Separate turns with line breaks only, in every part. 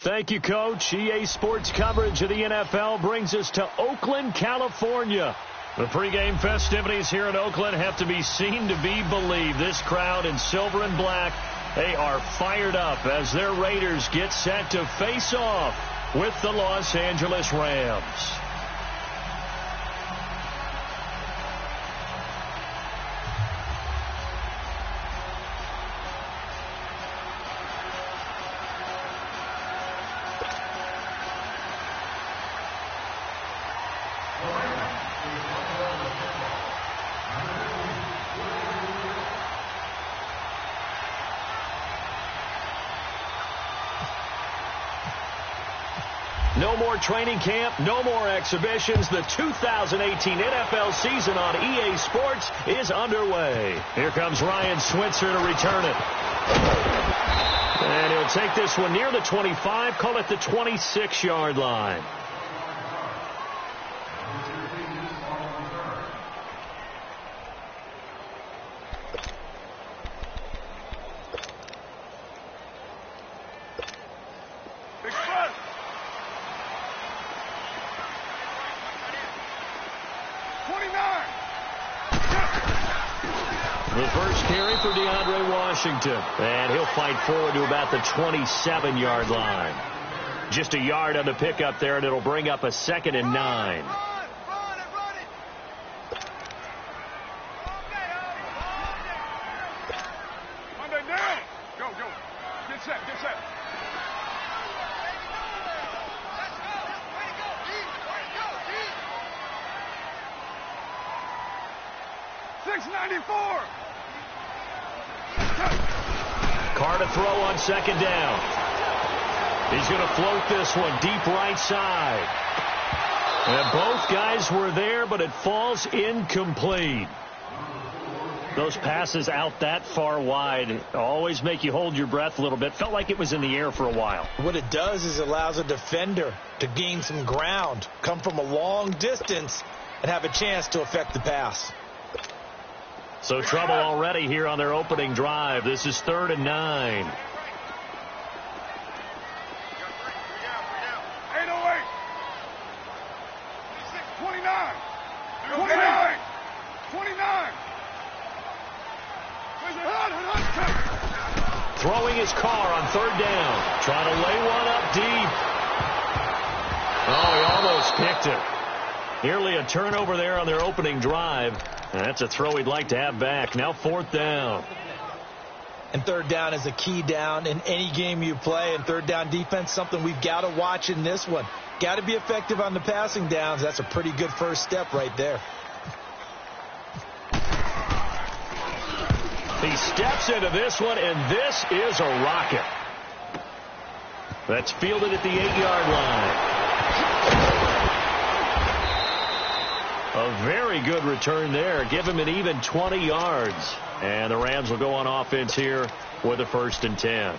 Thank you, Coach. EA Sports coverage of the NFL brings us to Oakland, California. The pregame festivities here in Oakland have to be seen to be believed. This crowd in silver and black, they are fired up as their Raiders get set to face off with the Los Angeles Rams. No more training camp, no more exhibitions. The 2018 NFL season on EA Sports is underway. Here comes Ryan Switzer to return it. And he'll take this one near the 25, call it the 26-yard line. The first carry for DeAndre Washington. And he'll fight forward to about the 27-yard line. Just a yard on the pickup there, and it'll bring up a 2nd and 9.
Go. Get set. 694.
Carr to throw on 2nd down. He's going to float this one deep right side. And both guys were there, but it falls incomplete. Those passes out that far wide always make you hold your breath a little bit. Felt like it was in the air for a while.
What it does is it allows a defender to gain some ground, come from a long distance, and have a chance to affect the pass.
So trouble already here on their opening drive. This is 3rd and 9.
808. 29. 29.
Throwing his Carr on 3rd down. Trying to lay one up deep. Oh, he almost picked it. Nearly a turnover there on their opening drive. That's a throw he'd like to have back. Now 4th down.
And 3rd down is a key down in any game you play. And 3rd down defense, something we've got to watch in this one. Got to be effective on the passing downs. That's a pretty good first step right there.
He steps into this one, and this is a rocket. That's fielded at the 8-yard line. A very good return there. Give him an even 20 yards. And the Rams will go on offense here with a 1st and 10.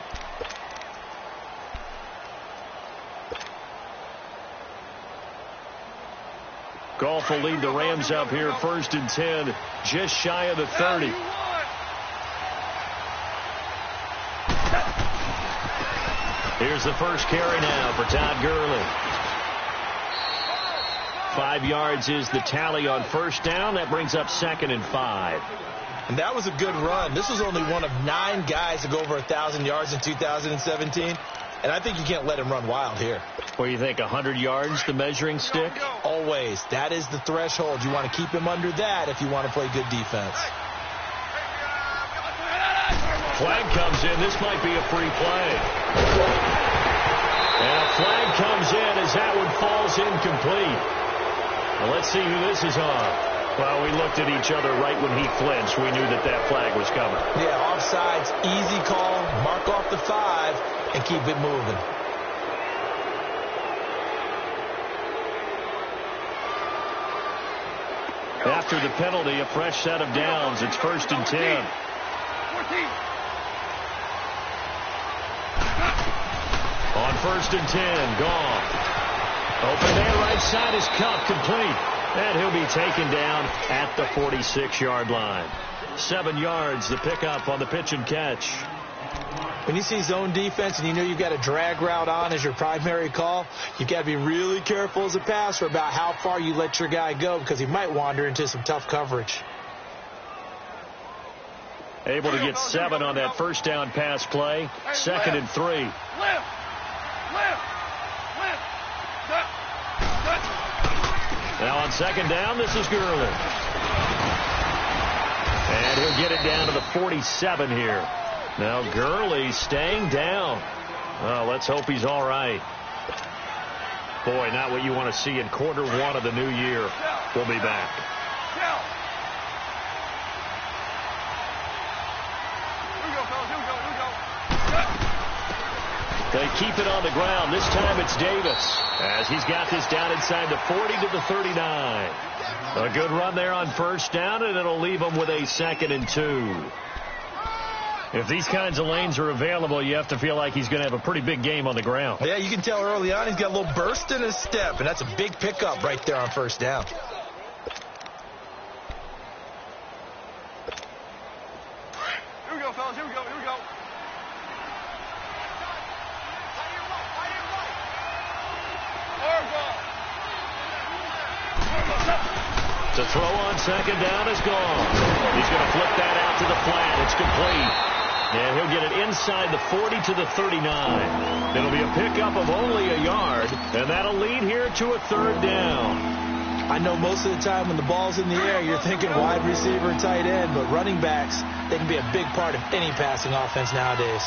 Goff will lead the Rams up here 1st and 10, just shy of the 30. Here's the first carry now for Todd Gurley. 5 yards is the tally on 1st down. That brings up 2nd and 5.
And that was a good run. This was only one of 9 guys to go over 1,000 yards in 2017. And I think you can't let him run wild here.
What do you think, 100 yards, the measuring stick?
Always. That is the threshold. You want to keep him under that if you want to play good defense.
Flag comes in. This might be a free play. And a flag comes in as that one falls incomplete. Well, let's see who this is on. Well, we looked at each other right when he flinched. We knew that that flag was coming.
Yeah, offsides, easy call. Mark off the 5 and keep it moving.
After the penalty, a fresh set of downs. It's 1st and 10.
14.
On 1st and 10, gone. Open man right side is Cup, complete. And he'll be taken down at the 46-yard line. 7 yards, the pickup on the pitch and catch.
When you see zone defense and you know you've got a drag route on as your primary call, you've got to be really careful as a passer about how far you let your guy go because he might wander into some tough coverage.
Able to get 7 on that first down pass play. 2nd and 3. Now on 2nd down, this is Gurley. And he'll get it down to the 47 here. Now Gurley staying down. Well, let's hope he's all right. Boy, not what you want to see in quarter 1 of the new year. We'll be back. They keep it on the ground. This time it's Davis, as he's got this down inside the 40 to the 39. A good run there on first down, and it'll leave them with a 2nd and 2. If these kinds of lanes are available, you have to feel like he's going to have a pretty big game on the ground.
Yeah, you can tell early on he's got a little burst in his step, and that's a big pickup right there on first down.
Here we go, fellas. Here we go.
To throw on 2nd down is gone. He's going to flip that out to the flat. It's complete. And he'll get it inside the 40 to the 39. It'll be a pickup of only a yard, and that'll lead here to a 3rd down.
I know most of the time when the ball's in the air, you're thinking wide receiver and tight end, but running backs, they can be a big part of any passing offense nowadays.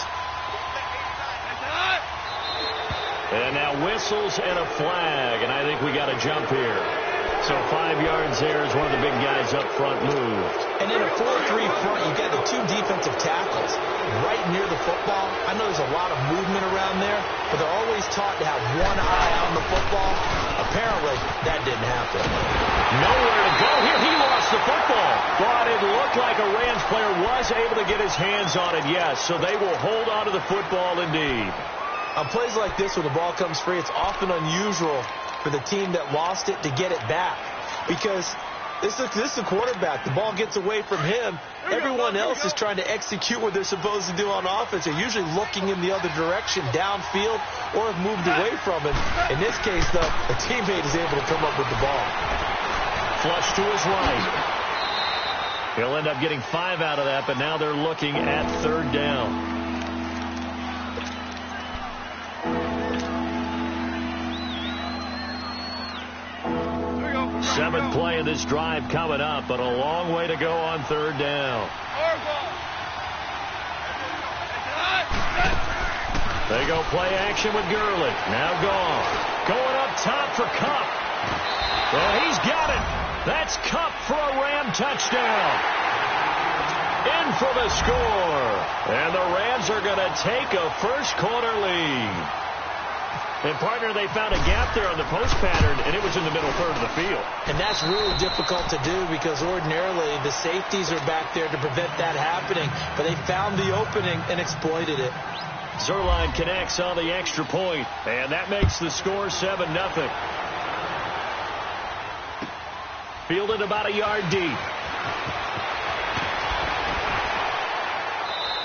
And now whistles and a flag, and I think we got a jump here. So 5 yards there as one of the big guys up front moved.
And in a 4-3 front, you've got the 2 defensive tackles right near the football. I know there's a lot of movement around there, but they're always taught to have one eye on the football. Apparently, that didn't happen.
Nowhere to go here. He lost the football. But it looked like a Rams player was able to get his hands on it, yes. So they will hold on to the football indeed.
On plays like this where the ball comes free, it's often unusual for the team that lost it to get it back. Because this is a quarterback. The ball gets away from him. Everyone else is trying to execute what they're supposed to do on offense. They're usually looking in the other direction, downfield, or have moved away from it. In this case, though, a teammate is able to come up with the ball.
Flush to his right. He'll end up getting 5 out of that, but now they're looking at 3rd down. 7th play of this drive coming up, but a long way to go on 3rd down. They go play action with Gurley. Now gone. Going up top for Kupp. Well, he's got it. That's Kupp for a Ram touchdown. In for the score. And the Rams are going to take a first quarter lead. And, partner, they found a gap there on the post pattern, and it was in the middle third of the field.
And that's really difficult to do because ordinarily the safeties are back there to prevent that happening. But they found the opening and exploited it.
Zerline connects on the extra point, and that makes the score 7-0. Fielded about a yard deep.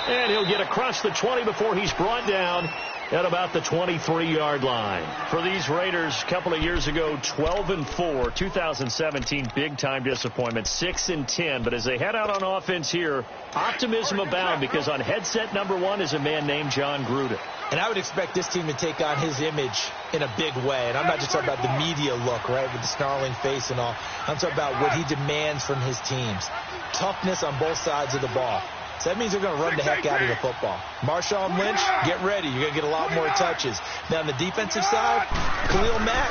And he'll get across the 20 before he's brought down at about the 23-yard line. For these Raiders, a couple of years ago, 12-4. 2017, big-time disappointment, 6-10. But as they head out on offense here, optimism abound because on headset number 1 is a man named John Gruden.
And I would expect this team to take on his image in a big way. And I'm not just talking about the media look, right, with the snarling face and all. I'm talking about what he demands from his teams. Toughness on both sides of the ball. So that means they're going to run the heck out of the football. Marshawn Lynch, get ready. You're going to get a lot more touches. Now, on the defensive side, Khalil Mack,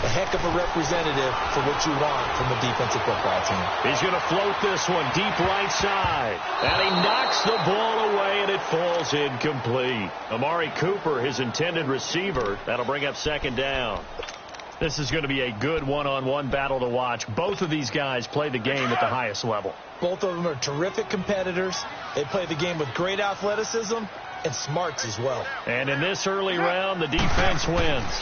a heck of a representative for what you want from a defensive football team.
He's going to float this one deep right side. And he knocks the ball away, and it falls incomplete. Amari Cooper, his intended receiver. That'll bring up 2nd down. This is going to be a good one-on-one battle to watch. Both of these guys play the game at the highest level.
Both of them are terrific competitors. They play the game with great athleticism and smarts as well.
And in this early round, the defense wins.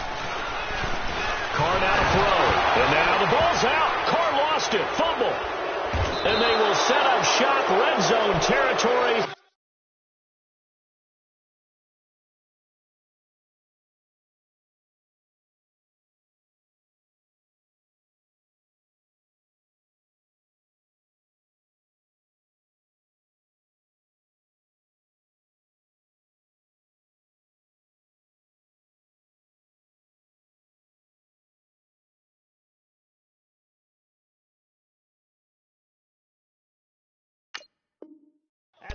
Carr now to throw. And now the ball's out. Carr lost it. Fumble. And they will set up shop red zone territory.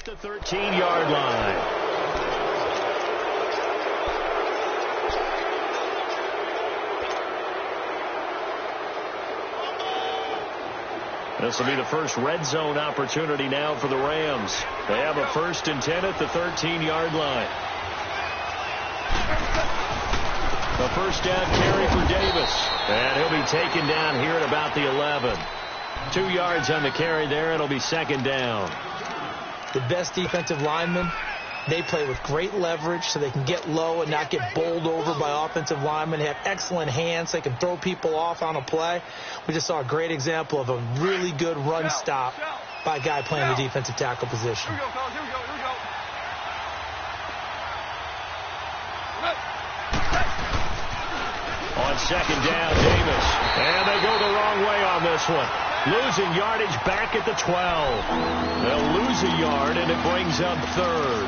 At the 13-yard line. This will be the first red zone opportunity now for the Rams. They have a 1st and 10 at the 13-yard line. The first down carry for Davis. And he'll be taken down here at about the 11. 2 yards on the carry there. It'll be 2nd down.
The best defensive linemen, they play with great leverage so they can get low and not get bowled over by offensive linemen. They have excellent hands. They can throw people off on a play. We just saw a great example of a really good run stop by a guy playing the defensive tackle position.
Here we go, fellas. Here we go. Here we go.
On 2nd down, Davis. And they go the wrong way on this one. Losing yardage back at the 12. They'll lose a yard, and it brings up 3rd.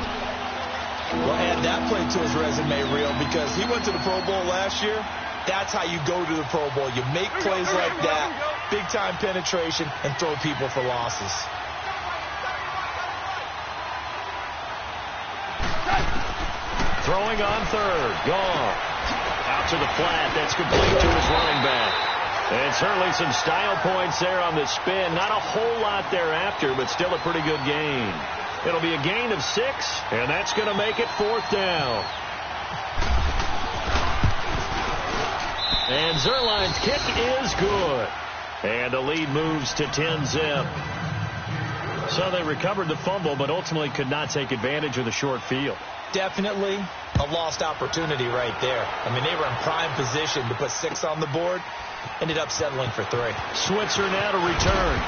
Well, add that play to his resume, Real, because he went to the Pro Bowl last year. That's how you go to the Pro Bowl. You make plays like that, big-time penetration, and throw people for losses.
Throwing on 3rd. Gone. Out to the flat. That's complete to his running back. And certainly some style points there on the spin. Not a whole lot thereafter, but still a pretty good gain. It'll be a gain of 6, and that's going to make it 4th down. And Zerline's kick is good. And the lead moves to 10-zip. So they recovered the fumble, but ultimately could not take advantage of the short field.
Definitely a lost opportunity right there. I mean, they were in prime position to put 6 on the board. Ended up settling for 3.
Switzer now to return.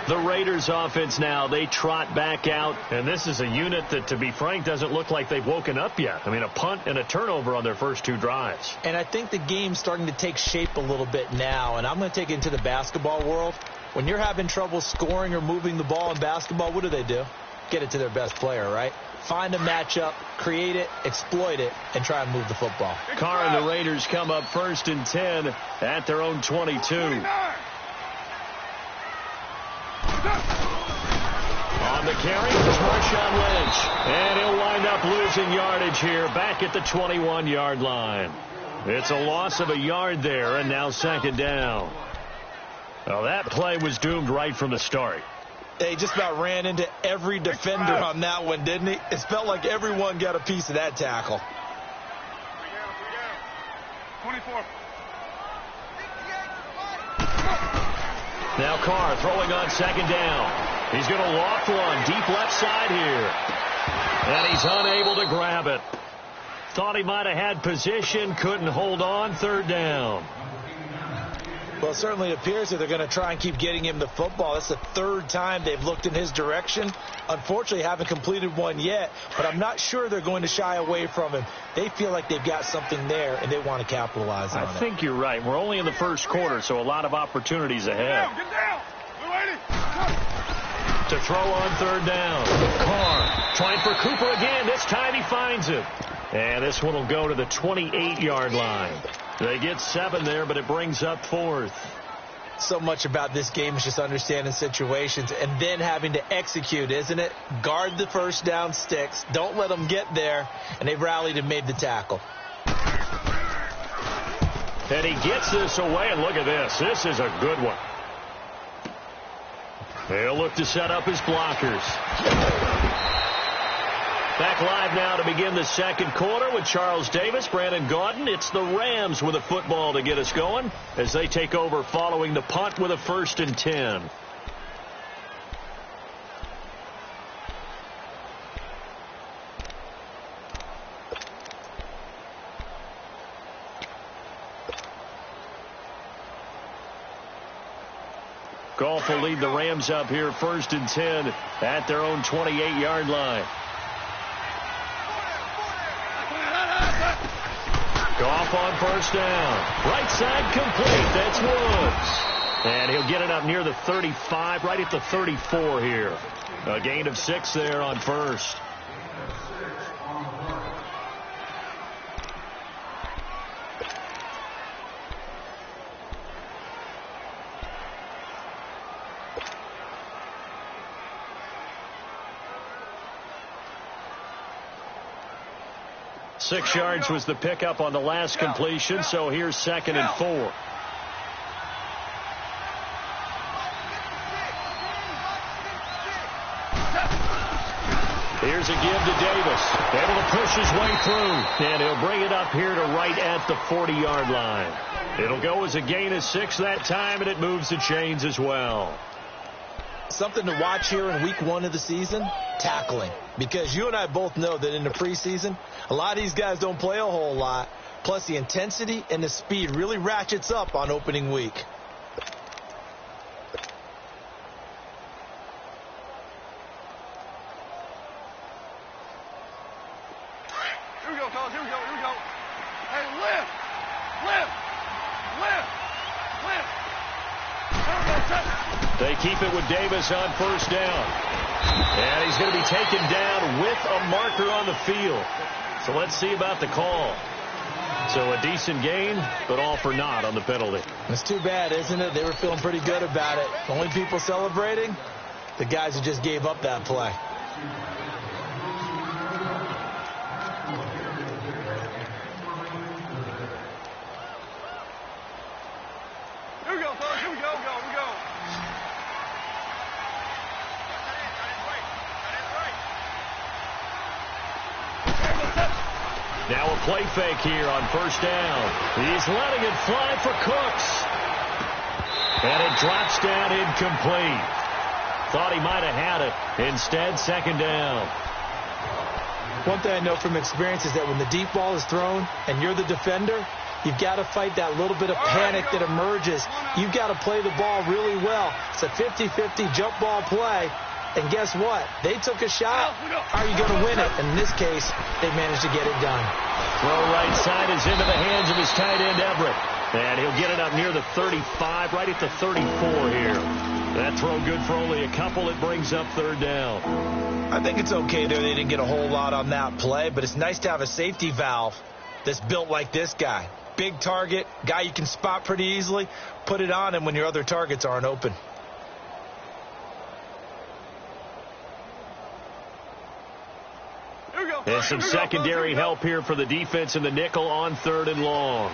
The Raiders offense now, they trot back out, and this is a unit that, to be frank, doesn't look like they've woken up yet. I mean, a punt and a turnover on their first 2 drives.
And I think the game's starting to take shape a little bit now, and I'm going to take it into the basketball world. When you're having trouble scoring or moving the ball in basketball, what do? Get it to their best player, right? Find a matchup, create it, exploit it, and try and move the football.
Carr and the Raiders come up 1st and 10 at their own 22. On the carry is Marshawn Lynch. And he'll wind up losing yardage here back at the 21-yard line. It's a loss of a yard there, and now 2nd down. Well, that play was doomed right from the start.
They just about ran into every defender on that one, didn't he? It felt like everyone got a piece of that tackle.
24.
Now Carr throwing on 2nd down. He's going to loft one deep left side here. And he's unable to grab it. Thought he might have had position, couldn't hold on. 3rd down.
Well, it certainly appears that they're going to try and keep getting him the football. That's the 3rd time they've looked in his direction. Unfortunately, haven't completed one yet, but I'm not sure they're going to shy away from him. They feel like they've got something there, and they want to capitalize on it.
I think you're right. We're only in the first quarter, so a lot of opportunities ahead.
Get down.
To throw on 3rd down. Carr trying for Cooper again. This time he finds him. And this one will go to the 28-yard line. They get 7 there, but it brings up 4th.
So much about this game is just understanding situations and then having to execute, isn't it? Guard the first down sticks. Don't let them get there. And they've rallied and made the tackle.
And he gets this away, and look at this. This is a good one. They'll look to set up his blockers. Back live now to begin the 2nd quarter with Charles Davis, Brandon Gaudin. It's the Rams with a football to get us going as they take over following the punt with a 1st and 10. Goff will lead the Rams up here 1st and 10 at their own 28-yard line. Goff on 1st down. Right side complete. That's Woods. And he'll get it up near the 35, right at the 34 here. A gain of 6 there on 1st. 6 yards was the pickup on the last completion, so here's 2nd and 4. Here's a give to Davis. Able to push his way through, and he'll bring it up here to right at the 40-yard line. It'll go as a gain of 6 that time, and it moves the chains as well.
Something to watch here in week 1 of the season, tackling. Because you and I both know that in the preseason, a lot of these guys don't play a whole lot. Plus, the intensity and the speed really ratchets up on opening week.
Here we go, fellas. Here we go. Here we go. Hey, lift. Lift. Lift. Lift.
They keep it with Davis on 1st down. And he's going to be taken down with a marker on the field. So let's see about the call. So a decent gain, but all for naught on the penalty.
It's too bad, isn't it? They were feeling pretty good about it. The only people celebrating, the guys who just gave up that play.
Here we go, fellas. Here we go. Here we go.
Now a play fake here on 1st down. He's letting it fly for Cooks. And it drops down incomplete. Thought he might have had it. Instead, 2nd down.
One thing I know from experience is that when the deep ball is thrown and you're the defender, you've got to fight that little bit of panic that emerges. You've got to play the ball really well. It's a 50-50 jump ball play. And guess what? They took a shot. How are you going to win it? And in this case, they managed to get it done.
Throw right side is into the hands of his tight end, Everett. And he'll get it up near the 35, right at the 34 here. That throw good for only a couple. It brings up 3rd down.
I think it's okay there. They didn't get a whole lot on that play, but it's nice to have a safety valve that's built like this guy. Big target, guy you can spot pretty easily. Put it on him when your other targets aren't open.
And some secondary help here for the defense in the nickel on 3rd and long.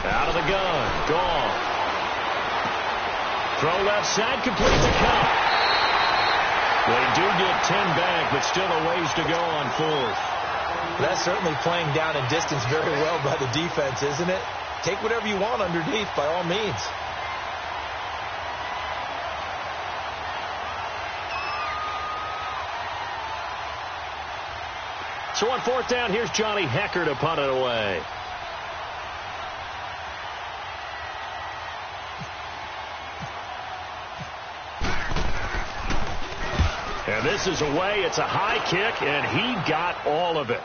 Out of the gun. Gone. Throw left side, complete to Cup. They do get 10 back, but still a ways to go on 4th.
That's certainly playing down and distance very well by the defense, isn't it? Take whatever you want underneath, by all means.
So on 4th down, here's Johnny Hecker to punt it away. And this is away. It's a high kick, and he got all of it.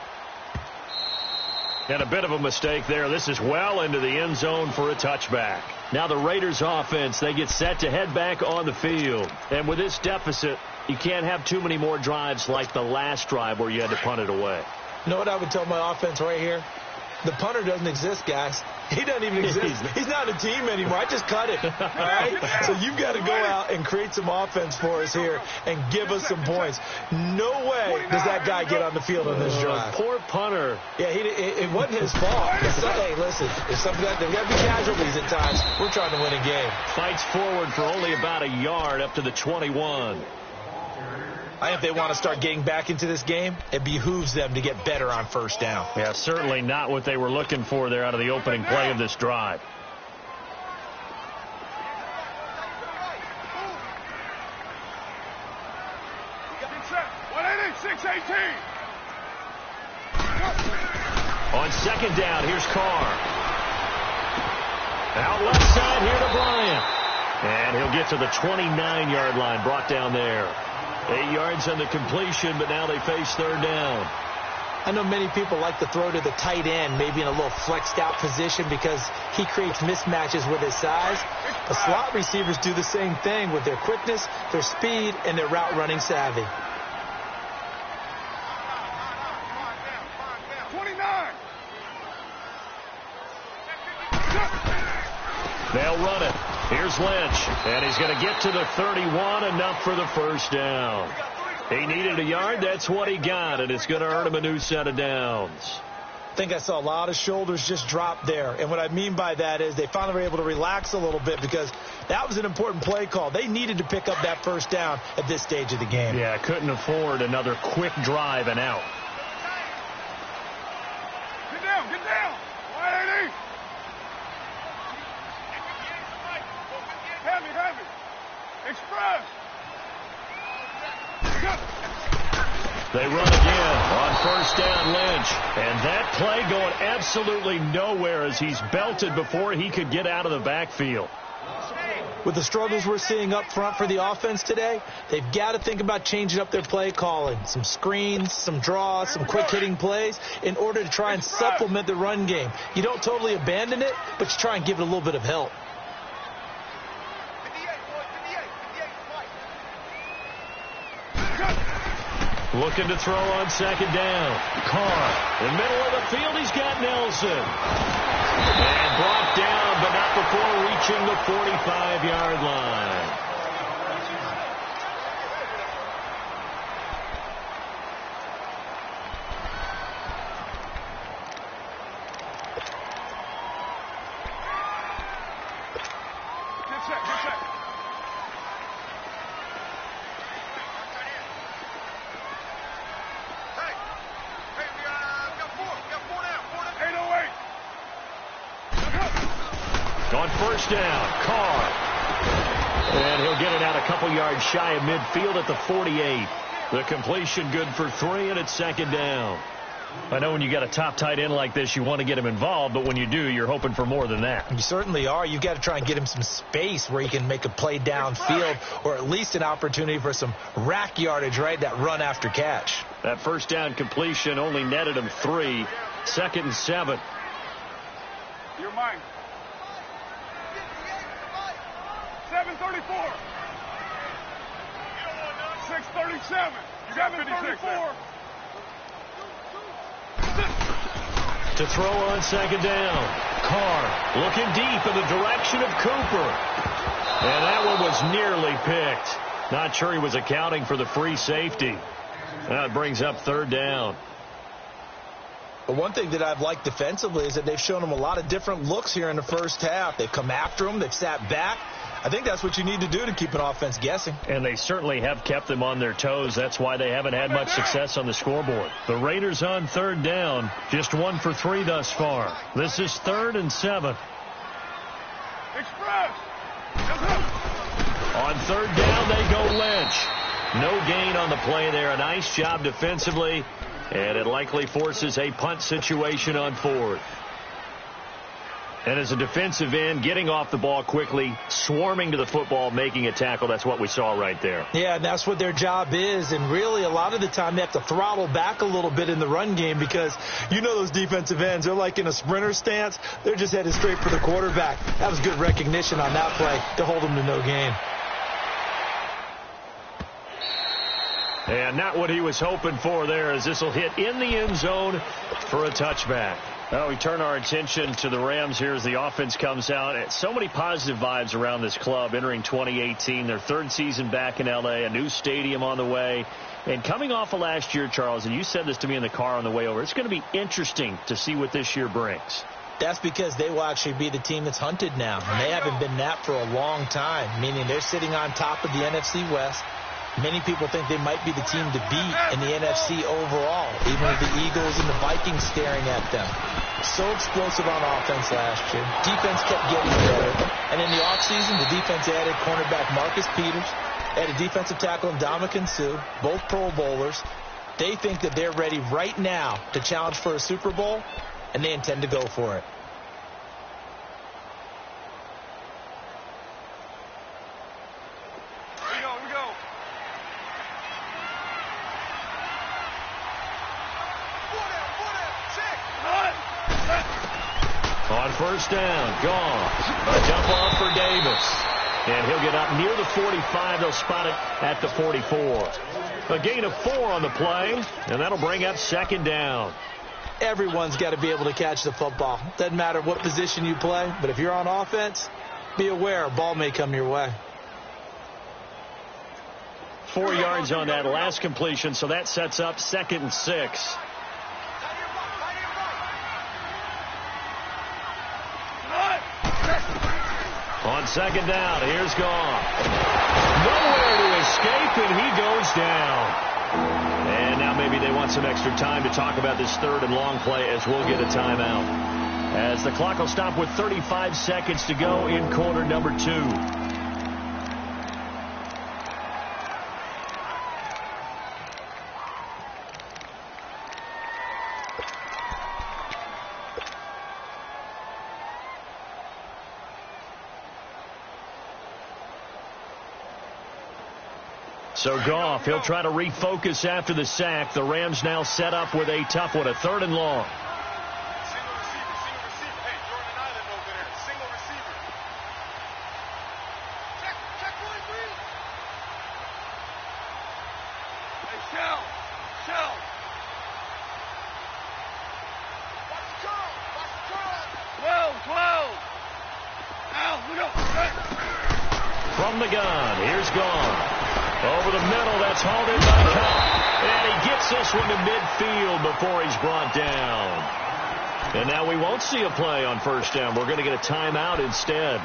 And a bit of a mistake there. This is well into the end zone for a touchback. Now the Raiders offense, they get set to head back on the field. And with this deficit, you can't have too many more drives like the last drive where you had to punt it away.
You know what I would tell my offense right here? The punter doesn't exist, guys. He doesn't even exist. He's not a team anymore. I just cut it. All right? So you've got to go out and create some offense for us here and give us some points. No way does that guy get on the field on this drive.
Poor punter.
Yeah, it wasn't his fault. Hey, listen, there's got to be casualties at times. We're trying to win a game.
Fights forward for only about a yard up to the 21.
I think if they want to start getting back into this game, it behooves them to get better on 1st down.
Yeah, certainly not what they were looking for there out of the opening play of this drive. On 2nd down, here's Carr. Out left side here to Bryant. And he'll get to the 29-yard line, brought down there. 8 yards on the completion, but now they face 3rd down.
I know many people like to throw to the tight end, maybe in a little flexed out position because he creates mismatches with his size. The slot receivers do the same thing with their quickness, their speed, and their route running savvy.
29.
They'll run it. Here's Lynch, and he's going to get to the 31, enough for the first down. He needed a yard. That's what he got, and it's going to earn him a new set of downs.
I think I saw a lot of shoulders just drop there. And what I mean by that is they finally were able to relax a little bit because that was an important play call. They needed to pick up that first down at this stage of the game.
Yeah, couldn't afford another quick drive and out.
Get down, get down. 180. Heavy. Express.
They run again on first down, Lynch. And that play going absolutely nowhere as he's belted before he could get out of the backfield.
With the struggles we're seeing up front for the offense today, they've got to think about changing up their play calling. Some screens, some draws, some quick-hitting plays in order to try and supplement the run game. You don't totally abandon it, but you try and give it a little bit of help.
Looking to throw on second down. Carr in the middle of the field. He's got Nelson. And brought down, but not before reaching the 45-yard line.
Get set.
On first down, Carr. And he'll get it out a couple yards shy of midfield at the 48. The completion good for 3, and it's second down. I know when you got a top tight end like this, you want to get him involved, but when you do, you're hoping for more than that.
You certainly are. You've got to try and get him some space where he can make a play downfield or at least an opportunity for some rack yardage, right, that run after catch.
That first down completion only netted him 3. Second and 7.
You're mine. 7:34. 6:37. You got 7:34.
To throw on second down. Carr looking deep in the direction of Cooper. And that one was nearly picked. Not sure he was accounting for the free safety. That brings up third down.
But one thing that I've liked defensively is that they've shown him a lot of different looks here in the first half. They've come after him. They've sat back. I think that's what you need to do to keep an offense guessing.
And they certainly have kept them on their toes. That's why they haven't had much success on the scoreboard. The Raiders on third down, just 1 for 3 thus far. This is 3rd and 7.
Express.
On third down, they go Lynch. No gain on the play there. A nice job defensively, and it likely forces a punt situation on 4th. And as a defensive end, getting off the ball quickly, swarming to the football, making a tackle, that's what we saw right there.
Yeah, and that's what their job is. And really, a lot of the time, they have to throttle back a little bit in the run game because you know those defensive ends, they're like in a sprinter stance. They're just headed straight for the quarterback. That was good recognition on that play to hold them to no gain.
And not what he was hoping for there, as this will hit in the end zone for a touchback. Well, we turn our attention to the Rams here as the offense comes out. So many positive vibes around this club entering 2018. Their 3rd season back in L.A., a new stadium on the way. And coming off of last year, Charles, and you said this to me in the car on the way over, it's going to be interesting to see what this year brings.
That's because they will actually be the team that's hunted now. And they haven't been that for a long time, meaning they're sitting on top of the NFC West. Many people think they might be the team to beat in the NFC overall, even with the Eagles and the Vikings staring at them. So explosive on offense last year. Defense kept getting better. And in the offseason, the defense added cornerback Marcus Peters, added defensive tackle Ndamukong Suh, both Pro Bowlers. They think that they're ready right now to challenge for a Super Bowl, and they intend to go for it.
On first down, gone. A jump off for Davis. And he'll get up near the 45. They'll spot it at the 44. A gain of 4 on the play, and that'll bring up second down.
Everyone's got to be able to catch the football. Doesn't matter what position you play, but if you're on offense, Be aware, a ball may come your way.
4 yards on that last completion, so that sets up 2nd and 6. On 2nd down, here's Goff. Nowhere to escape, and he goes down. And now maybe they want some extra time to talk about this 3rd and long play as we'll get a timeout. As the clock will stop with 35 seconds to go in quarter number 2. So Goff, he'll try to refocus after the sack. The Rams now set up with a tough one, a 3rd and long.
Single receiver. Hey, you're on an island over there. Single receiver. Check 43. Hey, Shell. Watch the curl. 12. Al, look up. Hey.
From the gun, here's Goff. Over the middle, that's hauled in by Cup. And he gets this one to midfield before he's brought down. And now we won't see a play on 1st down. We're going to get a timeout instead,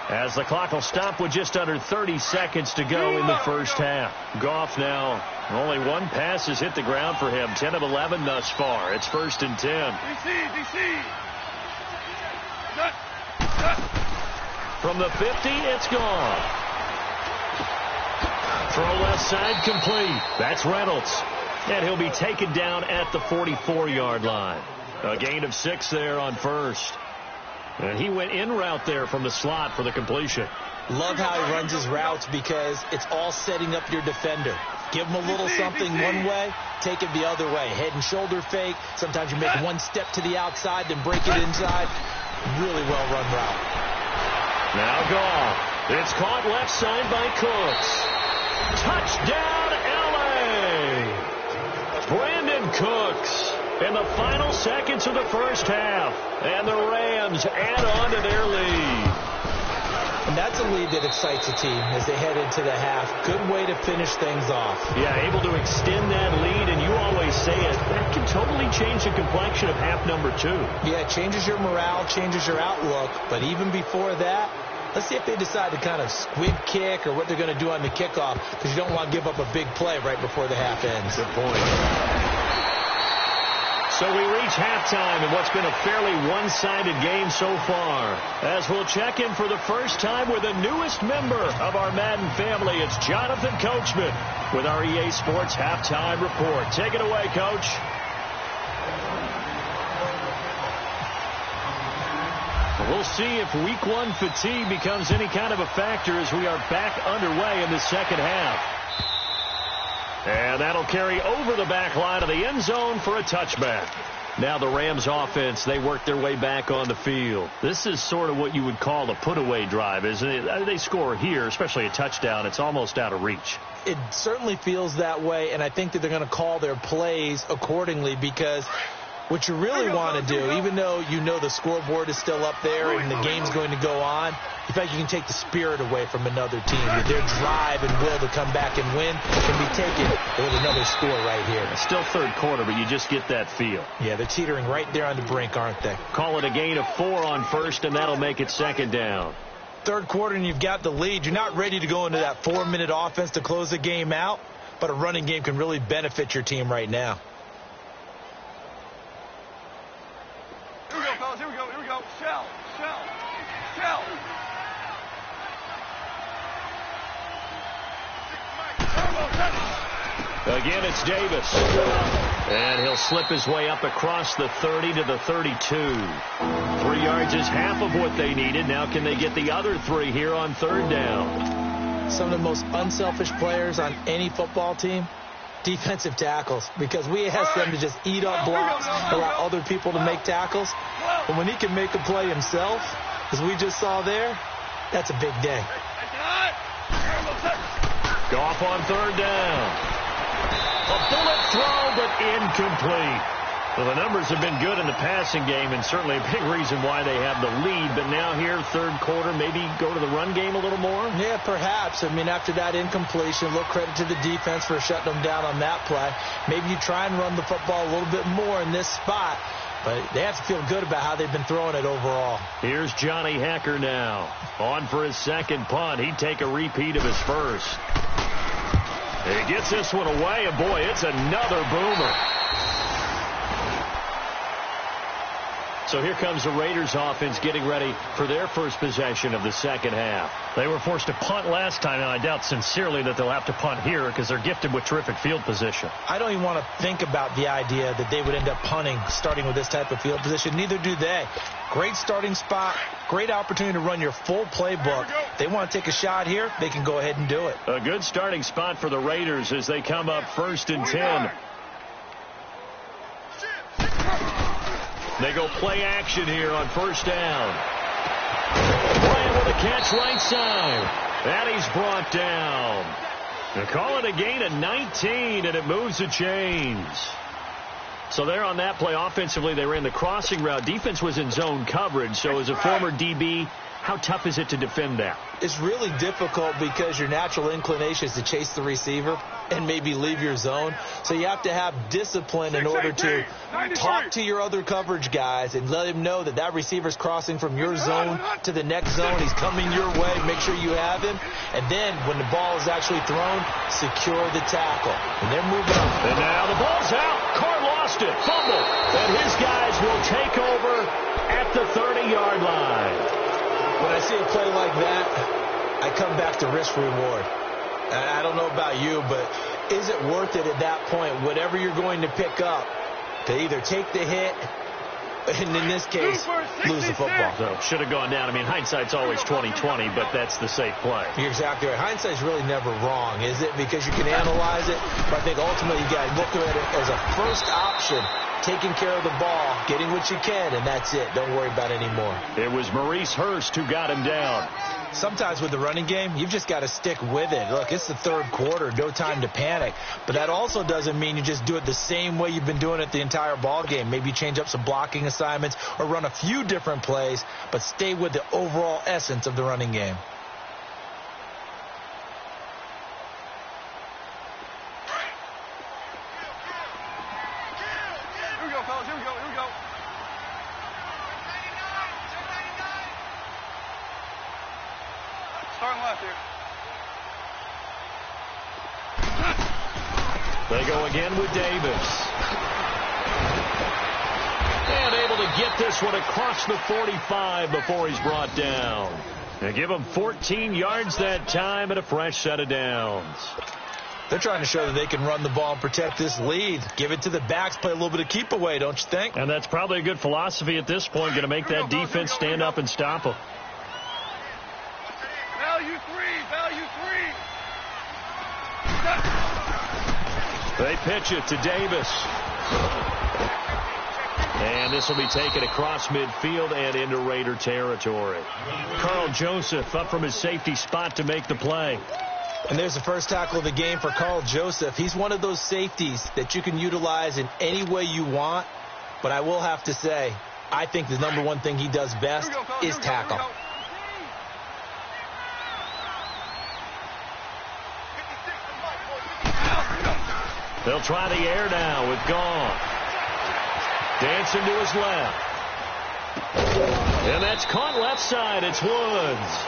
as the clock will stop with just under 30 seconds to go in the 1st half. Goff now, only 1 pass has hit the ground for him. 10 of 11 thus far. It's 1st and 10.
DC.
From the 50, it's gone. Throw left side complete. That's Reynolds. And he'll be taken down at the 44-yard line. A gain of 6 there on 1st. And he went in route there from the slot for the completion.
Love how he runs his routes because it's all setting up your defender. Give him a little something one way, take it the other way. Head and shoulder fake. Sometimes you make 1 step to the outside, then break it inside. Really well-run route.
Now Goff. It's caught left side by Cooks. Touchdown, L.A. Brandon Cooks in the final seconds of the 1st half. And the Rams add on to their lead.
And that's a lead that excites a team as they head into the half. Good way to finish things off.
Yeah, able to extend that lead, and you always say it, that can totally change the complexion of half number 2.
Yeah, it changes your morale, changes your outlook. But even before that, let's see if they decide to kind of squib kick or what they're going to do on the kickoff, because you don't want to give up a big play right before the half ends.
Good point. So we reach halftime in what's been a fairly one-sided game so far. As we'll check in for the first time with the newest member of our Madden family, it's Jonathan Coachman with our EA Sports Halftime Report. Take it away, Coach. We'll see if Week 1 fatigue becomes any kind of a factor as we are back underway in the 2nd half. And that'll carry over the back line of the end zone for a touchback. Now the Rams offense, they work their way back on the field. This is sort of what you would call a put-away drive, isn't it? They score here, especially a touchdown. It's almost out of reach.
It certainly feels that way, and I think that they're going to call their plays accordingly, because what you really want to do, even though you know the scoreboard is still up there and the game's going to go on, in fact, you can take the spirit away from another team. Their drive and will to come back and win can be taken with another score right here.
It's still 3rd quarter, but you just get that feel.
Yeah, they're teetering right there on the brink, aren't they?
Call it a gain of 4 on 1st, and that'll make it 2nd down.
3rd quarter, and you've got the lead. You're not ready to go into that 4-minute offense to close the game out, but a running game can really benefit your team right now.
Here we go, fellas. Here we go. Shell.
Again, it's Davis. And he'll slip his way up across the 30 to the 32. 3 yards is half of what they needed. Now can they get the other 3 here on 3rd down?
Some of the most unselfish players on any football team, defensive tackles, because we ask them to just eat up blocks, allow other people to make tackles. But when he can make a play himself, as we just saw there, that's a big day.
Goff on 3rd down. A bullet throw, but incomplete. Well, the numbers have been good in the passing game, and certainly a big reason why they have the lead. But now here, third quarter, maybe go to the run game a little more?
Yeah, perhaps. I mean, after that incompletion, a little credit to the defense for shutting them down on that play. Maybe you try and run the football a little bit more in this spot. But they have to feel good about how they've been throwing it overall.
Here's Johnny Hecker now. On for his second punt. He'd take a repeat of his first. He gets this one away, and boy, it's another boomer. So here comes the Raiders offense getting ready for their first possession of the second half.
They were forced to punt last time, and I doubt sincerely that they'll have to punt here because they're gifted with terrific field position.
I don't even want to think about the idea that they would end up punting starting with this type of field position. Neither do they. Great starting spot, great opportunity to run your full playbook. If they want to take a shot here, they can go ahead and do it.
A good starting spot for the Raiders as they come up 1st and 10. They go play action here on first down. Bryant with a catch right side. And he's brought down. They're calling a gain of 19, and it moves the chains. So there on that play, offensively, they ran the crossing route. Defense was in zone coverage. So as a former DB, how tough is it to defend that?
It's really difficult because your natural inclination is to chase the receiver and maybe leave your zone. So you have to have discipline in order to talk to your other coverage guys and let him know that that receiver's crossing from your zone to the next zone. He's coming your way. Make sure you have him. And then when the ball is actually thrown, secure the tackle. And they're moving up.
And now the ball's out. Carr lost it. Fumble. And his guys will take over at the 30-yard line.
When I see a play like that, I come back to risk-reward. I don't know about you, but is it worth it at that point, whatever you're going to pick up, to either take the hit, and in this case, lose the football?
So should have gone down. I mean, hindsight's always 20/20, but that's the safe play.
You're exactly right. Hindsight's really never wrong, is it? Because you can analyze it, but I think ultimately you got to look at it as a first option. Taking care of the ball, getting what you can, and that's it. Don't worry about it anymore.
It was Maurice Hurst who got him down.
Sometimes with the running game, you've just got to stick with it. Look, it's the third quarter, no time to panic. But that also doesn't mean you just do it the same way you've been doing it the entire ball game. Maybe change up some blocking assignments or run a few different plays, but stay with the overall essence of the running game.
They go again with Davis. And able to get this one across the 45 before he's brought down. They give him 14 yards that time and a fresh set of downs.
They're trying to show that they can run the ball and protect this lead. Give it to the backs, play a little bit of keep away, don't you think?
And that's probably a good philosophy at this point, going to make that defense stand up and stop them.
Value three.
They pitch it to Davis. And this will be taken across midfield and into Raider territory. Carl Joseph up from his safety spot to make the play.
And there's the first tackle of the game for Carl Joseph. He's one of those safeties that you can utilize in any way you want. But I will have to say, I think the number one thing he does best is tackle.
They'll try the air now with Gone. Dancing to his left. And that's caught left side. It's Woods.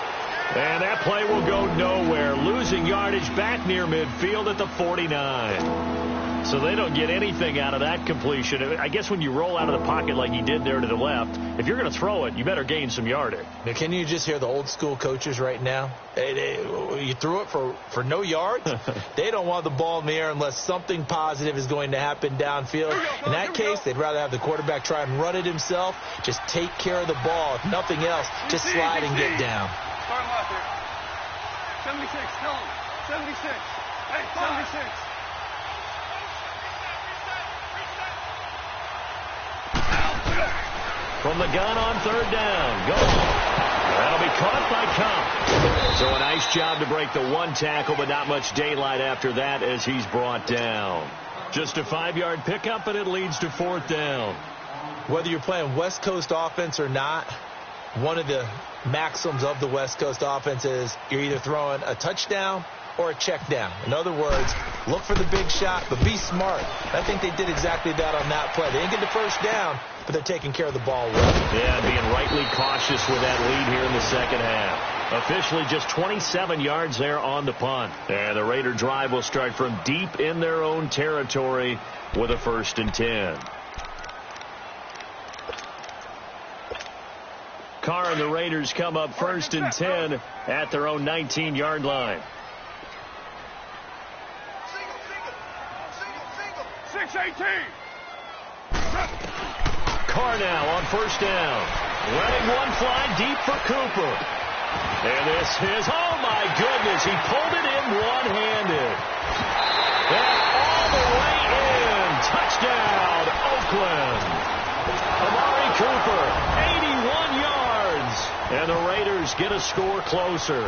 And that play will go nowhere. Losing yardage back near midfield at the 49. So they don't get anything out of that completion. I guess when you roll out of the pocket like he did there to the left, if you're going to throw it, you better gain some yardage.
Now, can you just hear the old school coaches right now? You threw it for no yards? They don't want the ball in the air unless something positive is going to happen downfield. In that case, they'd rather have the quarterback try and run it himself. Just take care of the ball. If nothing else, just slide and get down.
Starting left here. 76, tell him. 76. Hey, 76.
From the gun on third down. Go. That'll be caught by Cobb. So a nice job to break the one tackle, but not much daylight after that as he's brought down. Just a 5-yard pickup, and it leads to 4th down.
Whether you're playing West Coast offense or not, one of the maxims of the West Coast offense is you're either throwing a touchdown or a check down. In other words, look for the big shot, but be smart. I think they did exactly that on that play. They didn't get the first down, but they're taking care of the ball well.
Yeah, being rightly cautious with that lead here in the second half. Officially just 27 yards there on the punt. And the Raider drive will start from deep in their own territory with a 1st and 10. Carr and the Raiders come up 1st and 10 at their own 19-yard line.
6-18.
Carr now on 1st down. Letting one fly deep for Cooper. And this is, oh my goodness, he pulled it in one-handed. And all the way in. Touchdown, Oakland. Amari Cooper, 81 yards. And the Raiders get a score closer.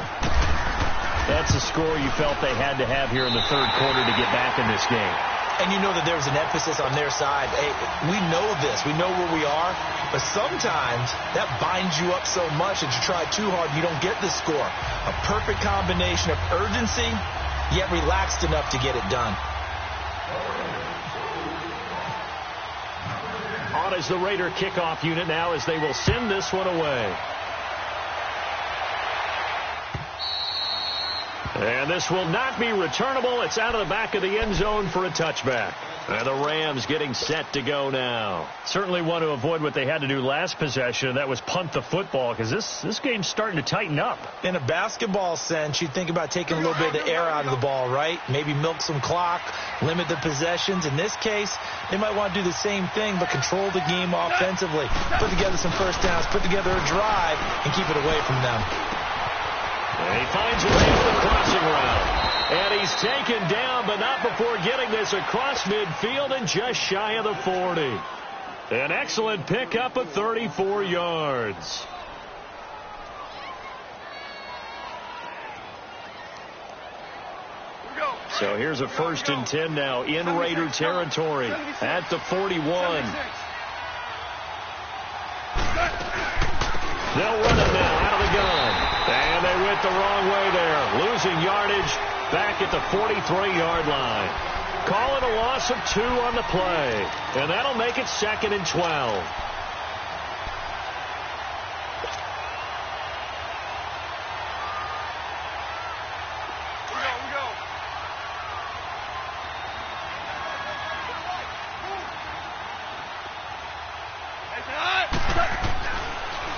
That's a score you felt they had to have here in the 3rd quarter to get back in this game.
And you know that there's an emphasis on their side. Hey, we know this. We know where we are. But sometimes that binds you up so much that you try too hard, you don't get the score. A perfect combination of urgency, yet relaxed enough to get it done.
On is the Raider kickoff unit now as they will send this one away. And this will not be returnable. It's out of the back of the end zone for a touchback. And the Rams getting set to go now.
Certainly want to avoid what they had to do last possession, and that was punt the football, because this game's starting to tighten up.
In a basketball sense, you think about taking a little bit of the air out of the ball, right? Maybe milk some clock, limit the possessions. In this case, they might want to do the same thing, but control the game offensively. Put together some first downs, put together a drive, and keep it away from them.
And he finds a way to the crossing route. And he's taken down, but not before getting this across midfield and just shy of the 40. An excellent pickup of 34 yards. So here's a 1st and 10 now in Raider territory at the 41. They'll run it now out of the gun. And they went the wrong way there. Losing yardage back at the 43-yard line. Call it a loss of 2 on the play. And that'll make it 2nd and 12.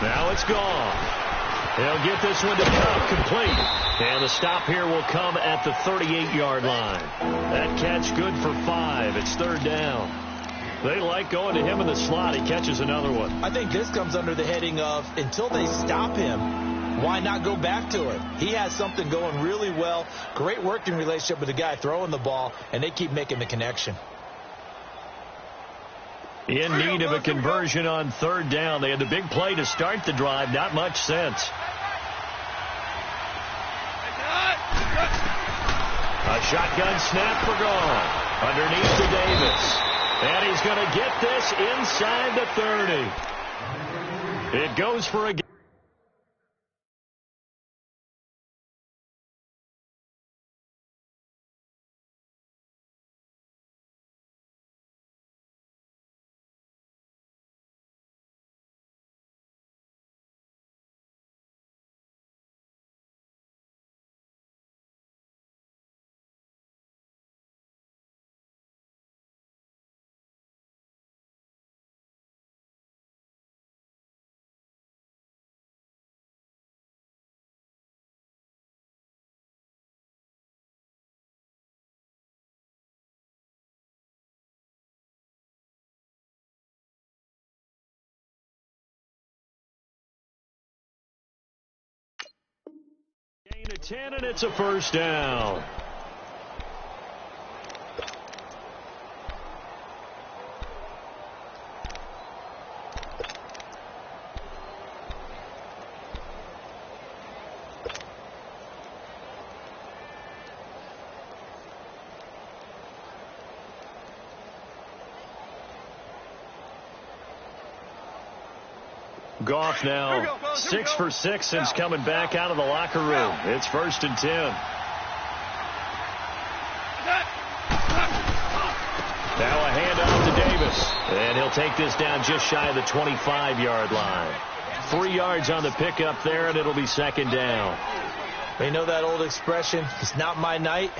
Now it's gone. They'll get this one to Cobb complete. And the stop here will come at the 38-yard line. That catch good for 5. It's 3rd down. They like going to him in the slot. He catches another one.
I think this comes under the heading of until they stop him, why not go back to it? He has something going really well. Great working relationship with the guy throwing the ball, and they keep making the connection.
In need of a conversion on 3rd down. They had the big play to start the drive. Not much sense. A shotgun snap for gone. Underneath to Davis. And he's going to get this inside the 30. It goes for a gain of 10, and it's a 1st down. Goff now 6 for 6 since coming back out of the locker room. It's 1st and 10. Now a handoff to Davis. And he'll take this down just shy of the 25-yard line. 3 yards on the pickup there, and it'll be 2nd down.
You know that old expression, it's not my night?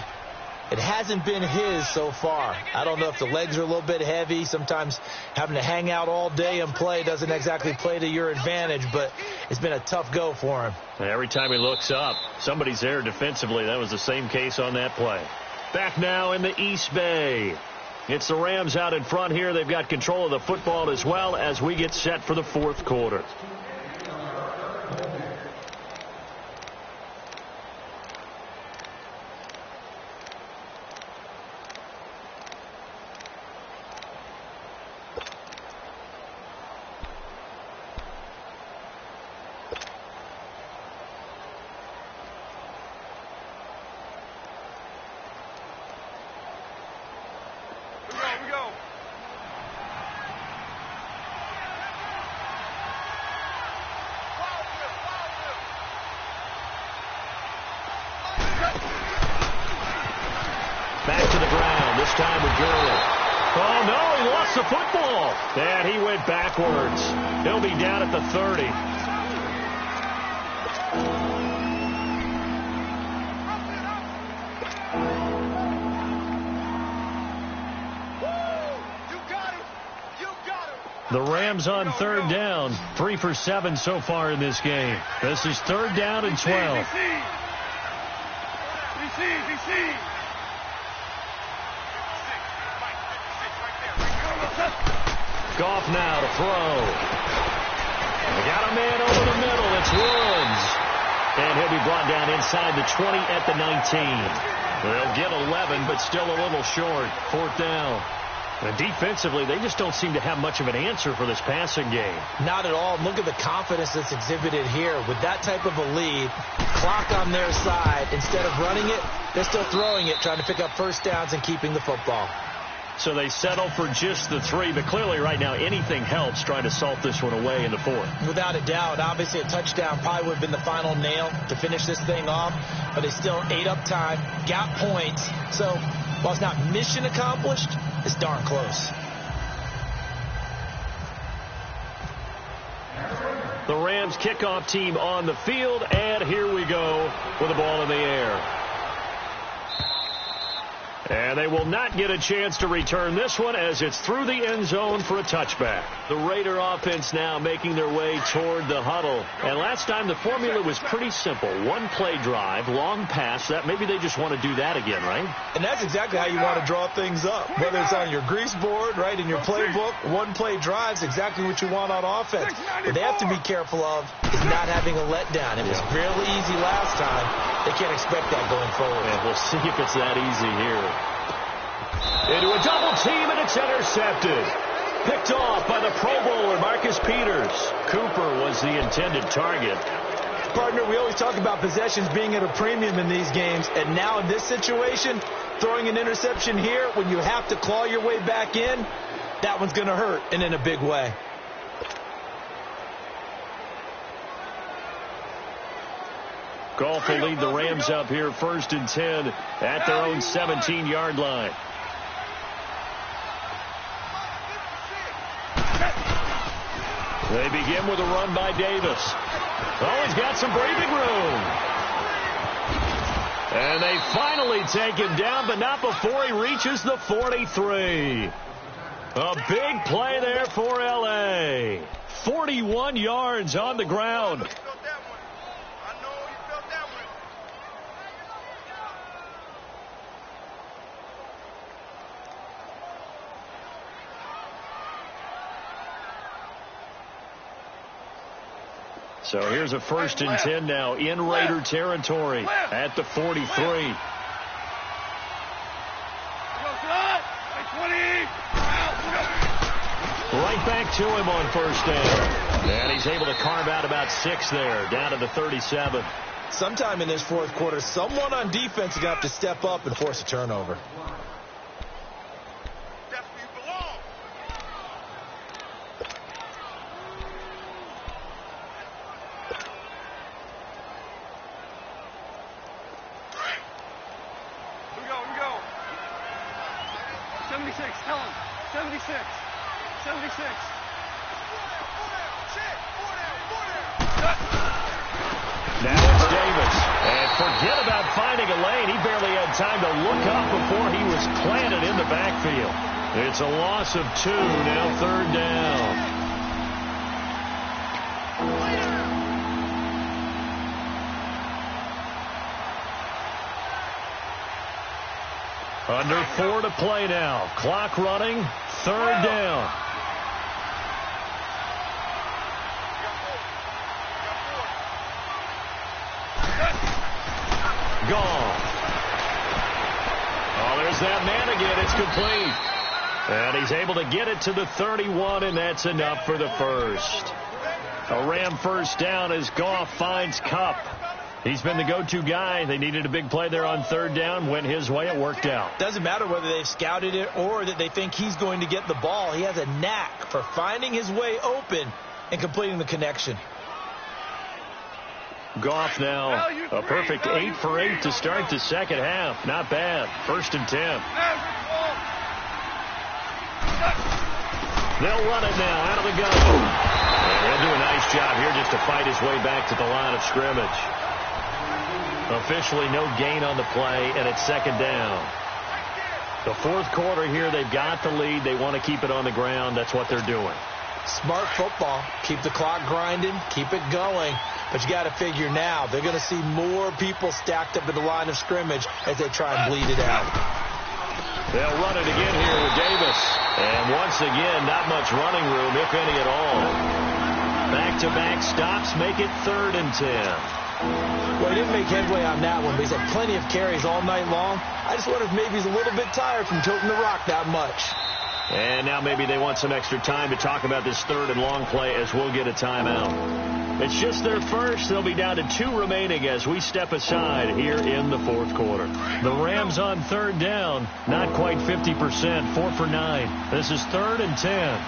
It hasn't been his so far. I don't know if the legs are a little bit heavy. Sometimes having to hang out all day and play doesn't exactly play to your advantage, but it's been a tough go for him.
Every time he looks up, somebody's there defensively. That was the same case on that play. Back now in the East Bay. It's the Rams out in front here. They've got control of the football as well as we get set for the 4th quarter. Back to the ground, this time with Gurley. Oh, no, he lost the football. And he went backwards. He'll be down at the 30. The Rams on 3rd down, 3 for 7 so far in this game. This is 3rd down and 12. Goff now to throw. They got a man over the middle. It's Woods. And he'll be brought down inside the 20 at the 19. They'll get 11, but still a little short. 4th down. And defensively, they just don't seem to have much of an answer for this passing game.
Not at all. Look at the confidence that's exhibited here. With that type of a lead, clock on their side, instead of running it, they're still throwing it, trying to pick up 1st downs and keeping the football.
So they settle for just the 3, but clearly right now anything helps trying to salt this one away in the 4th.
Without a doubt. Obviously a touchdown probably would have been the final nail to finish this thing off, but they still ate up time, got points. So while it's not mission accomplished, it's darn close.
The Rams kickoff team on the field, and here we go with the ball in the air. And they will not get a chance to return this one as it's through the end zone for a touchback. The Raider offense now making their way toward the huddle. And last time the formula was pretty simple. 1-play drive, long pass. That maybe they just want to do that again, right?
And that's exactly how you want to draw things up. Whether it's on your grease board, right, in your playbook, 1-play drive's exactly what you want on offense. What they have to be careful of is not having a letdown. It was fairly easy last time. They can't expect that going forward.
And we'll see if it's that easy here. Into a double team, and it's intercepted. Picked off by the Pro Bowler, Marcus Peters. Cooper was the intended target.
Partner, we always talk about possessions being at a premium in these games, and now in this situation, throwing an interception here when you have to claw your way back in, that one's going to hurt, and in a big way.
Goff will lead the Rams up here 1st and 10 at their own 17-yard line. They begin with a run by Davis. Oh, he's got some breathing room. And they finally take him down, but not before he reaches the 43. A big play there for L.A. 41 yards on the ground. So here's a 1st and 10 now in Raider territory at the 43. Right back to him on 1st down. And he's able to carve out about 6 there, down to the 37.
Sometime in this 4th quarter, someone on defense is going to have to step up and force a turnover.
Tell him. 76. 76.
Now it's Davis. And forget about finding a lane. He barely had time to look up before he was planted in the backfield. It's a loss of 2. Now 3rd down. Under 4 to play now. Clock running. 3rd down. Gone. Oh, there's that man again. It's complete. And he's able to get it to the 31, and that's enough for the first. A Ram first down as Goff finds Kupp. He's been the go-to guy. They needed a big play there on 3rd down. Went his way. It worked out.
Doesn't matter whether they've scouted it or that they think he's going to get the ball. He has a knack for finding his way open and completing the connection.
Goff now a perfect 8 for 8 to start the second half. Not bad. 1st and 10. They'll run it now out of the gun. And they'll do a nice job here just to fight his way back to the line of scrimmage. Officially no gain on the play, and it's 2nd down. The 4th quarter here, they've got the lead. They want to keep it on the ground. That's what they're doing.
Smart football. Keep the clock grinding. Keep it going. But you got to figure now, they're going to see more people stacked up at the line of scrimmage as they try and bleed it out.
They'll run it again here with Davis. And once again, not much running room, if any at all. Back-to-back stops make it 3rd and 10.
Well, he didn't make headway on that one, but he's had plenty of carries all night long. I just wonder if maybe he's a little bit tired from toting the rock that much.
And now maybe they want some extra time to talk about this 3rd and long play as we'll get a timeout. It's just their first. They'll be down to 2 remaining as we step aside here in the 4th quarter. The Rams on 3rd down, not quite 50%, 4 for 9. This is 3rd and 10.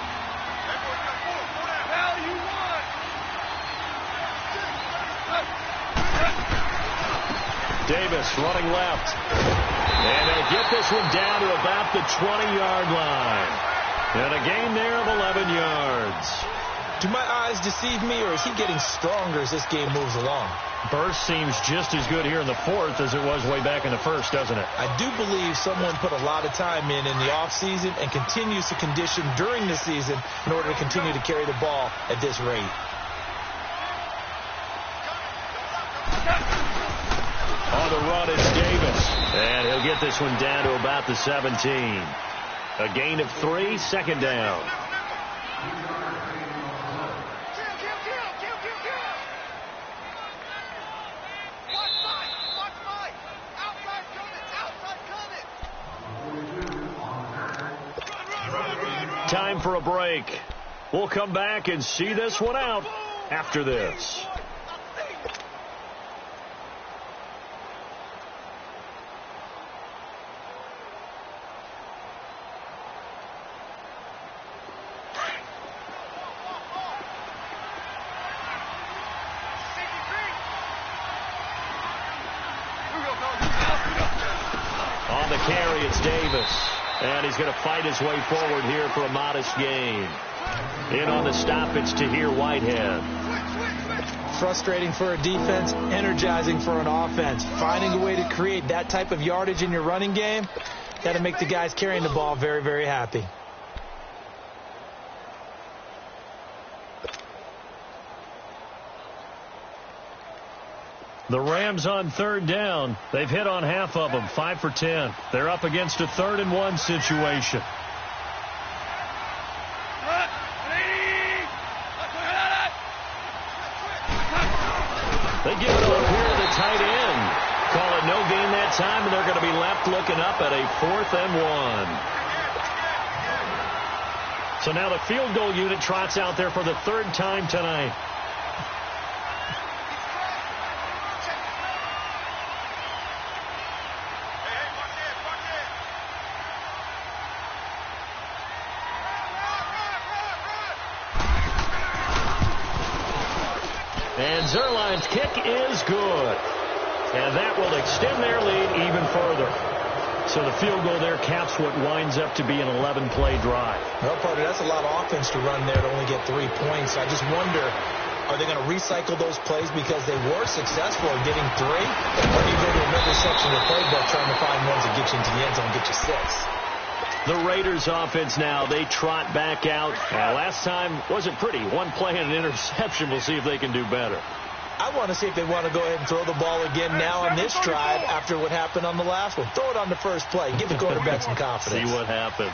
Davis running left. And they'll get this one down to about the 20-yard line. And a gain there of 11 yards.
Do my eyes deceive me, or is he getting stronger as this game moves along?
Burst seems just as good here in the 4th as it was way back in the 1st, doesn't it?
I do believe someone put a lot of time in the offseason and continues to condition during the season in order to continue to carry the ball at this rate.
On the run is Davis. And he'll get this one down to about the 17. A gain of 3, 2nd down. Time for a break. We'll come back and see this one out after this. On the carry, it's Davis. And he's going to fight his way forward here for a modest gain. In on the stop, it's Tahir Whitehead.
Frustrating for a defense, energizing for an offense. Finding a way to create that type of yardage in your running game, got to make the guys carrying the ball very, very happy.
The Rams on 3rd down. They've hit on half of them, 5 for 10. They're up against a 3rd and 1 situation.
They give it up here to the tight end. Call it no gain that time, and they're going to be left looking up at a 4th and 1.
So now the field goal unit trots out there for the 3rd time tonight.
And Zerline's kick is good. And that will extend their lead even further.
So the field goal there caps what winds up to be an 11-play drive.
Well, partner, that's a lot of offense to run there to only get 3 points. I just wonder, are they going to recycle those plays because they were successful in getting 3? Or do you go to another section of the playbook trying to find ones that get you into the end zone and get you 6?
The Raiders offense now, they trot back out. Last time wasn't pretty. 1 play and an interception. We'll see if they can do better.
I want to see if they want to go ahead and throw the ball again now on this drive after what happened on the last one. Throw it on the first play. Give the quarterback some confidence.
See what happens.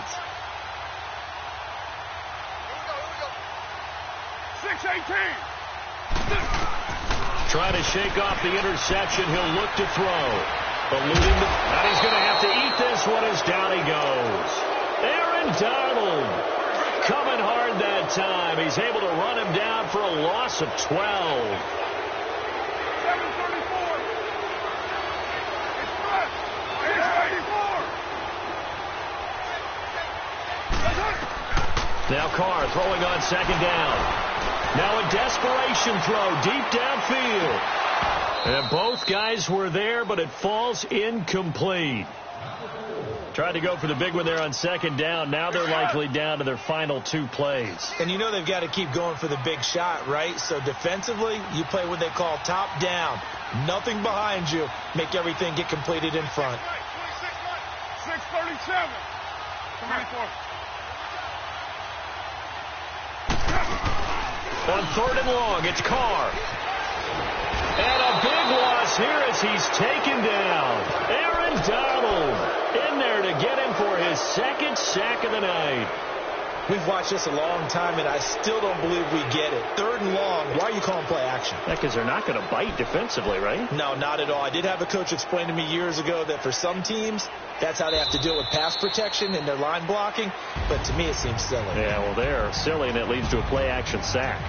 6-18.
Trying to shake off the interception. He'll look to throw. Eluding and he's going to have to eat this one as down he goes. Aaron Donald coming hard that time. He's able to run him down for a loss of 12.
7:34. It's fresh. 6:84.
Now Carr throwing on second down. Now a desperation throw deep downfield. And both guys were there, but it falls incomplete. Tried to go for the big one there on second down. Now they're likely down to their final 2 plays.
And you know they've got to keep going for the big shot, right? So defensively, you play what they call top down. Nothing behind you. Make everything get completed in front.
6:37. 24.
On 3rd and long, it's Carr. And a big loss here as he's taken down. Aaron Donald in there to get him for his 2nd sack of the night.
We've watched this a long time, and I still don't believe we get it. 3rd and long, why are you calling play action?
Because they're not going to bite defensively, right?
No, not at all. I did have a coach explain to me years ago that for some teams, that's how they have to deal with pass protection and their line blocking. But to me, it seems silly.
Yeah, well, they're silly, and it leads to a play action sack.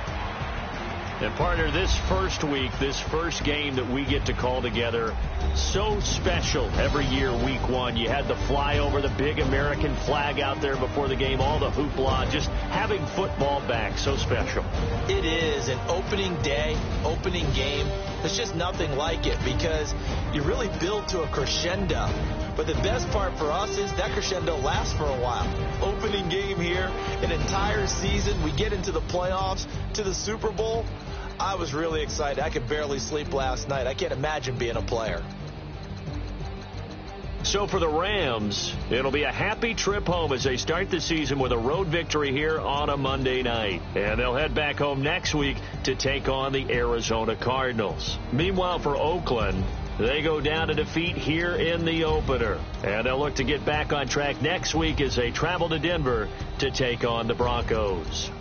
And, partner, this first week, this first game that we get to call together, so special every year, week 1. You had the flyover, the big American flag out there before the game, all the hoopla, just having football back, so special.
It is an opening day, opening game. There's just nothing like it because you really build to a crescendo. But the best part for us is that crescendo lasts for a while. Opening game here, an entire season. We get into the playoffs, to the Super Bowl. I was really excited. I could barely sleep last night. I can't imagine being a player.
So for the Rams, it'll be a happy trip home as they start the season with a road victory here on a Monday night. And they'll head back home next week to take on the Arizona Cardinals. Meanwhile, for Oakland, they go down to defeat here in the opener. And they'll look to get back on track next week as they travel to Denver to take on the Broncos.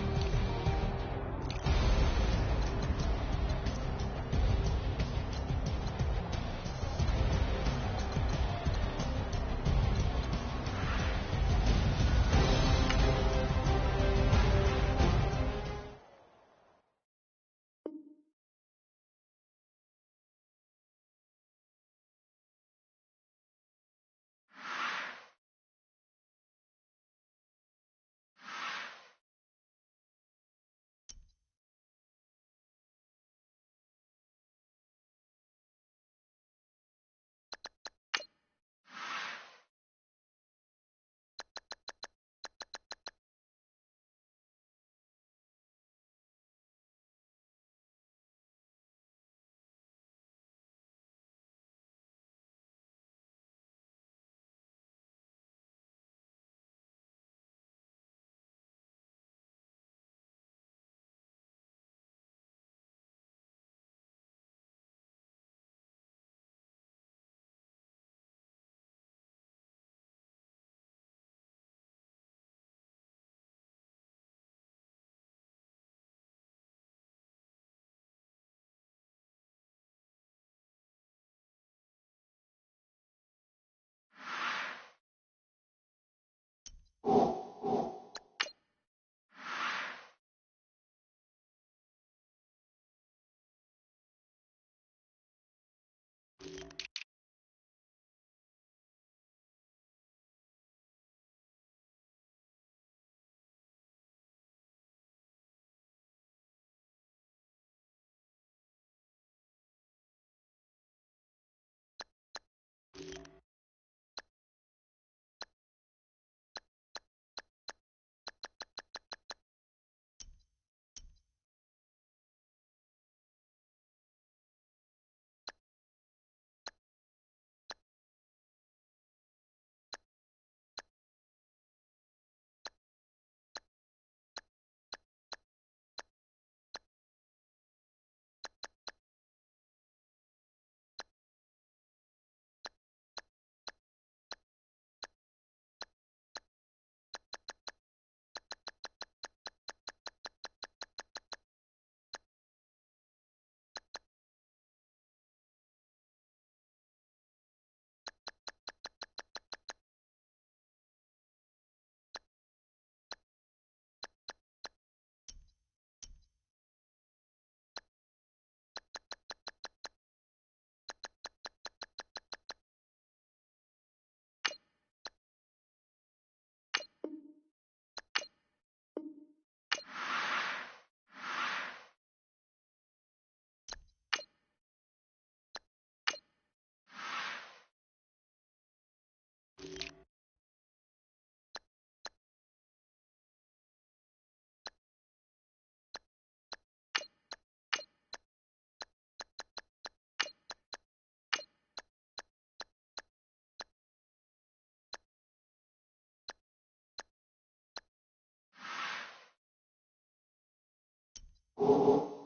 you.